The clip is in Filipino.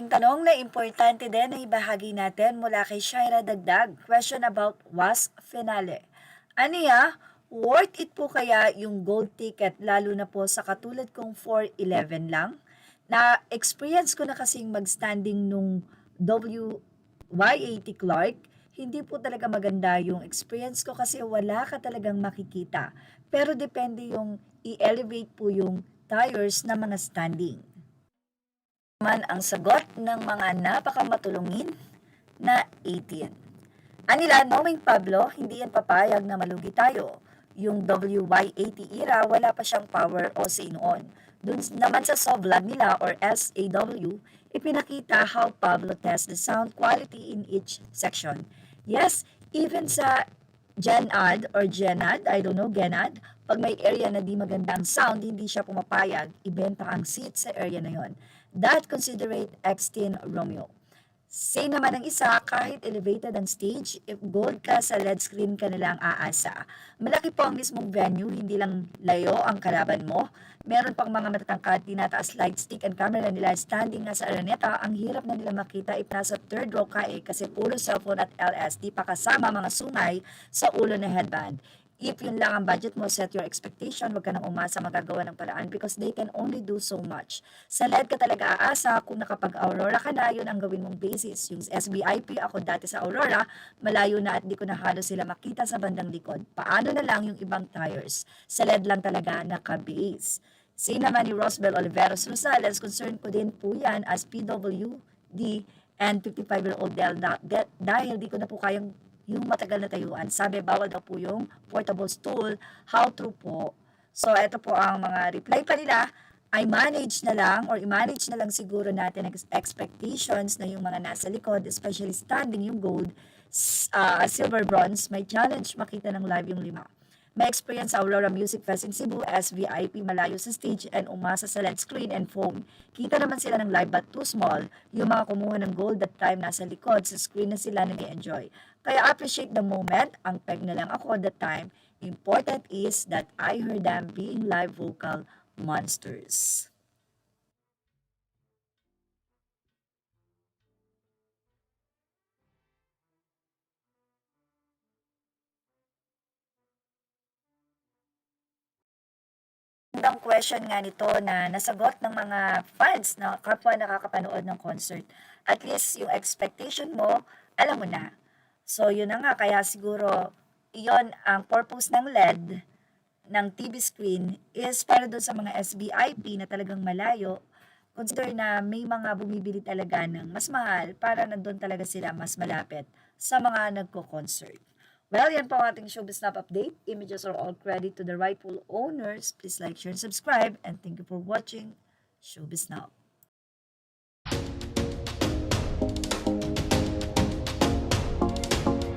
Isang tanong na importante din na ibahagi natin mula kay Shaira Dagdag. Question about was finale. Aniya, worth it po kaya yung gold ticket lalo na po sa katulad kong 411 lang? Na-experience ko na kasing mag-standing nung WY80 Clark. Hindi po talaga maganda yung experience ko kasi wala ka talagang makikita. Pero depende yung i-elevate po yung tires na mga standing man ang sagot ng mga napakamatulungin na 18. Anila, knowing Pablo, hindi yan papayag na malugi tayo. Yung WY80 era, wala pa siyang power o say noon. Dun naman sa vlog nila or SAW, ipinakita how Pablo tests the sound quality in each section. Yes, even sa Genad or Genad, I don't know, Genad, pag may area na di maganda ang sound, hindi siya pumapayag, ibenta ang seat sa area na yon. That considerate X10 Romeo. Say naman ng isa, kahit elevated ang stage, if gold ka sa LED screen ka nilang aasa. Malaki po ang mismong venue, hindi lang layo ang kalaban mo. Meron pang mga matatangkad, tinataas light stick and camera nila standing nga sa areneta. Ang hirap na nila makita if nasa third row ka kasi puro cellphone at LSD pa kasama mga sungay sa ulo na headband. If yun lang ang budget mo, set your expectation, wag ka nang umasa magagawa ng paraan because they can only do so much. Sa LED ka talaga aasa, kung nakapag-Aurora ka na, yun ang gawin mong basis. Yung SBIP, ako dati sa Aurora, malayo na at di ko na halos sila makita sa bandang likod. Paano na lang yung ibang tires? Sa LED lang talaga naka-base. Say naman ni Rosbel Oliveros Rosales, concern ko din po yan as PWD and 55-year-old dahil di ko na po kayang yung matagal na tayuan. Sabi, bawal daw po yung portable stool. How true po? So, ito po ang mga reply pa nila. I manage na lang or i-manage na lang siguro natin ang expectations na yung mga nasa likod, especially standing yung gold, silver, bronze, may challenge makita ng live yung lima. May experience sa Aurora Music Fest in Cebu as VIP malayo sa stage and umasa sa LED screen and phone. Kita naman sila ng live but too small. Yung mga kumuha ng gold that time nasa likod sa screen na sila nag-enjoy. Kaya appreciate the moment. Ang peg na lang ako that time. Important is that I heard them being live vocal monsters. Ang question nga nito na nasagot ng mga fans na kapwa nakakapanood ng concert. At least yung expectation mo, alam mo na. So yun na nga, kaya siguro yon ang purpose ng LED ng TV screen is para doon sa mga SBIP na talagang malayo. Consider na may mga bumibili talaga ng mas mahal para nandun talaga sila mas malapit sa mga nagko-concert. Well, yan po ang ating Showbiz Snap update. Images are all credit to the rightful owners. Please like, share, and subscribe. And thank you for watching Showbiz Snap.